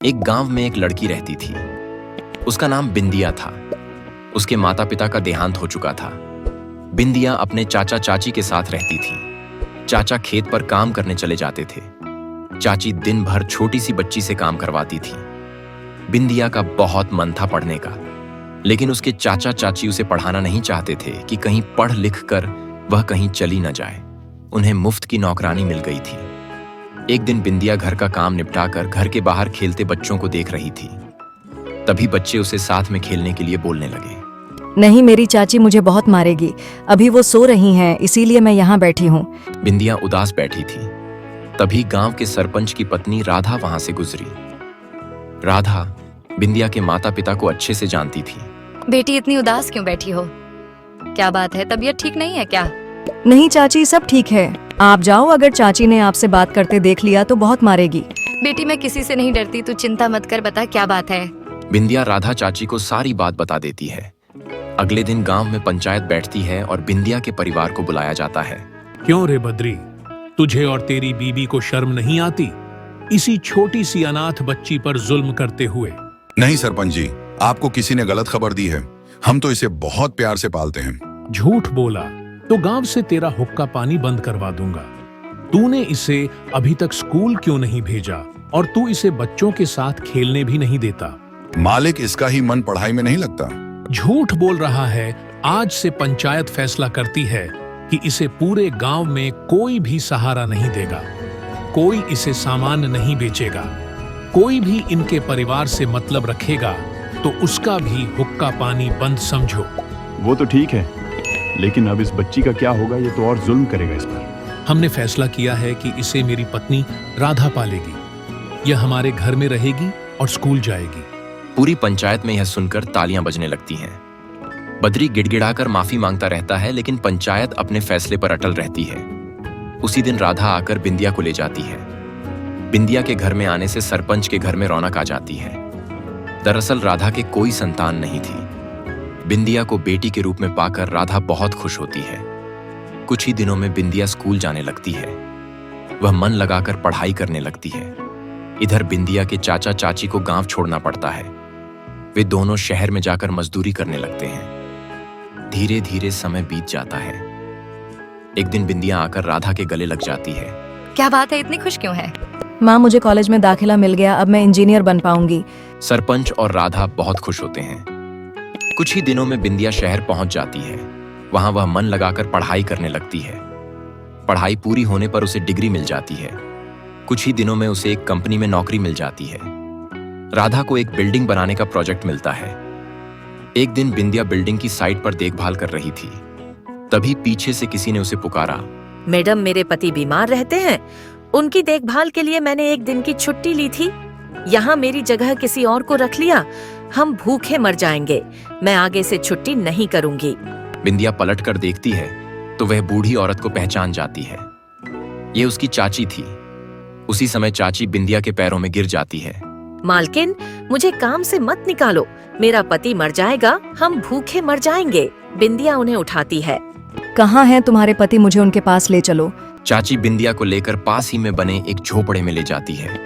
एक गांव में एक लड़की रहती थी। उसका नाम बिंदिया था। उसके माता पिता का देहांत हो चुका था। बिंदिया अपने चाचा चाची के साथ रहती थी। चाचा खेत पर काम करने चले जाते थे। चाची दिन भर छोटी सी बच्ची से काम करवाती थी। बिंदिया का बहुत मन था पढ़ने का, लेकिन उसके चाचा चाची उसे पढ़ाना नहीं चाहते थे कि कहीं पढ़ लिख कर वह कहीं चली न जाए। उन्हें मुफ्त की नौकरानी मिल गई थी। एक दिन बिंदिया घर का काम निपटाकर घर के बाहर खेलते बच्चों को देख रही थी। तभी बच्चे उसे साथ में खेलने के लिए बोलने लगे। नहीं, मेरी चाची मुझे बहुत मारेगी। अभी वो सो रही हैं, इसीलिए मैं यहाँ बैठी हूँ। बिंदिया उदास बैठी थी। तभी गांव के सरपंच की पत्नी राधा वहां से गुजरी। राधा बिंदिया के माता पिता को अच्छे से जानती थी। बेटी इतनी उदास क्यों बैठी हो? क्या बात है, तबीयत ठीक नहीं है क्या? नहीं चाची, सब ठीक है। आप जाओ, अगर चाची ने आपसे बात करते देख लिया तो बहुत मारेगी। बेटी मैं किसी से नहीं डरती, तू चिंता मत कर, बता क्या बात है। बिंदिया राधा चाची को सारी बात बता देती है। अगले दिन गांव में पंचायत बैठती है और बिंदिया के परिवार को बुलाया जाता है। क्यों रे बद्री, तुझे और तेरी बीबी को शर्म नहीं आती इसी छोटी सी अनाथ बच्ची पर जुल्म करते हुए? नहीं सरपंच जी, आपको किसी ने गलत खबर दी है। हम तो इसे बहुत प्यार से पालते हैं। झूठ बोला तो गांव से तेरा हुक्का पानी बंद करवा दूंगा। तूने इसे अभी तक स्कूल क्यों नहीं भेजा और तू इसे बच्चों के साथ खेलने भी नहीं देता? मालिक, इसका ही मन पढ़ाई में नहीं लगता। झूठ बोल रहा है। आज से पंचायत फैसला करती है कि इसे पूरे गांव में कोई भी सहारा नहीं देगा। कोई इसे सामान नहीं बेचेगा। कोई भी इनके परिवार से मतलब रखेगा तो उसका भी हुक्का पानी बंद समझो। वो तो ठीक है, लेकिन अब इस बच्ची का क्या होगा? ये तो और जुल्म करेगा इस पर। हमने फैसला किया है कि इसे मेरी पत्नी राधा पालेगी। यह हमारे घर में रहेगी और स्कूल जाएगी। पूरी पंचायत में यह सुनकर तालियां बजने लगती हैं। बद्री गिड़गिड़ाकर माफी मांगता रहता है, लेकिन पंचायत अपने फैसले पर अटल रहती है। उसी दिन राधा आकर बिंदिया को ले जाती है। बिंदिया के घर में आने से सरपंच के घर में रौनक आ जाती है। दरअसल राधा के कोई संतान नहीं थी। बिंदिया को बेटी के रूप में पाकर राधा बहुत खुश होती है। कुछ ही दिनों में बिंदिया स्कूल जाने लगती है। वह मन लगाकर पढ़ाई करने लगती है। इधर बिंदिया के चाचा चाची को गांव छोड़ना पड़ता है। वे दोनों शहर में जाकर मजदूरी करने लगते हैं। धीरे धीरे समय बीत जाता है। एक दिन बिंदिया आकर राधा के गले लग जाती है। क्या बात है, इतनी खुश क्यों है? माँ, मुझे कॉलेज में दाखिला मिल गया, अब मैं इंजीनियर बन पाऊंगी। सरपंच और राधा बहुत खुश होते हैं। कुछ ही दिनों में बिंदिया शहर पहुंच जाती है। वहां वह मन लगाकर पढ़ाई करने लगती है। पढ़ाई पूरी होने पर उसे डिग्री मिल जाती है। कुछ ही दिनों में उसे एक कंपनी में नौकरी मिल जाती है। राधा को एक बिल्डिंग बनाने का प्रोजेक्ट मिलता है। एक दिन बिंदिया बिल्डिंग की साइट पर देखभाल कर रही थी। तभी पीछे से किसी ने उसे पुकारा। मैडम, मेरे पति बीमार रहते हैं। उनकी देखभाल के लिए मैंने एक दिन की छुट्टी ली थी। यहाँ मेरी जगह किसी और को रख लिया। हम भूखे मर जाएंगे। मैं आगे से छुट्टी नहीं करूंगी। बिंदिया पलट कर देखती है तो वह बूढ़ी औरत को पहचान जाती है। ये उसकी चाची थी। उसी समय चाची बिंदिया के पैरों में गिर जाती है। मालकिन, मुझे काम से मत निकालो। मेरा पति मर जाएगा, हम भूखे मर जाएंगे। बिंदिया उन्हें उठाती है। कहाँ हैं तुम्हारे पति? मुझे उनके पास ले चलो। चाची बिंदिया को लेकर पास ही में बने एक झोपड़े में ले जाती है।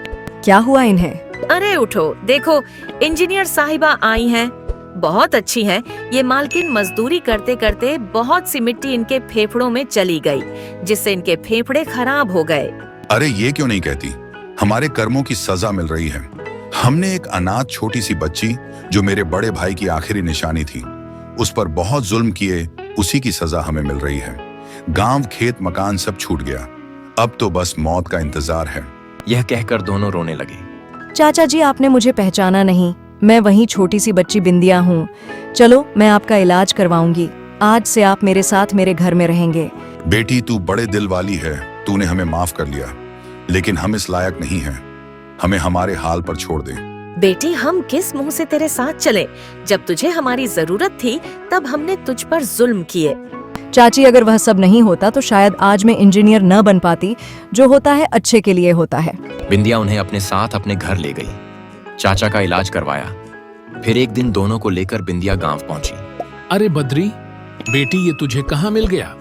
क्या हुआ इन्हें? अरे उठो, देखो इंजीनियर साहिबा आई हैं। बहुत अच्छी हैं। ये मालकिन मजदूरी करते करते बहुत सी मिट्टी इनके फेफड़ों में चली गई, जिससे इनके फेफड़े खराब हो गए। अरे ये क्यों नहीं कहती? हमारे कर्मों की सजा मिल रही है। हमने एक अनाथ छोटी सी बच्ची, जो मेरे बड़े भाई की आखिरी निशानी थी, उस पर बहुत जुल्म किए, उसी की सजा हमें मिल रही है। गांव खेत मकान सब छूट गया। अब तो बस मौत का इंतजार है। यह कहकर दोनों रोने लगे। चाचा जी, आपने मुझे पहचाना नहीं। मैं वही छोटी सी बच्ची बिंदिया हूँ। चलो, मैं आपका इलाज करवाऊंगी। आज से आप मेरे साथ मेरे घर में रहेंगे। बेटी, तू बड़े दिल वाली है। तूने हमें माफ कर लिया, लेकिन हम इस लायक नहीं हैं। हमें हमारे हाल पर छोड़ दे। बेटी, हम किस मुंह से तेरे साथ चले? जब तुझे हमारी जरूरत थी तब हमने तुझ पर जुल्म किए। चाची, अगर वह सब नहीं होता तो शायद आज मैं इंजीनियर न बन पाती। जो होता है अच्छे के लिए होता है। बिंदिया उन्हें अपने साथ अपने घर ले गई। चाचा का इलाज करवाया। फिर एक दिन दोनों को लेकर बिंदिया गांव पहुंची। अरे बद्री, बेटी ये तुझे कहाँ मिल गया?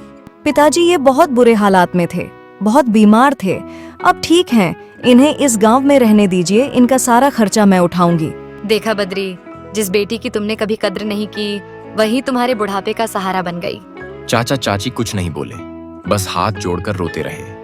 पिताजी, ये बहुत बुरे हालात में थे, बहुत बीमार थे। अब ठीक हैं। इन्हें इस गांव में रहने दीजिए, इनका सारा खर्चा मैं उठाऊंगी। देखा बद्री, जिस बेटी की तुमने कभी कद्र नहीं की वही तुम्हारे बुढ़ापे का सहारा बन गई। चाचा चाची कुछ नहीं बोले, बस हाथ जोड़कर रोते रहे।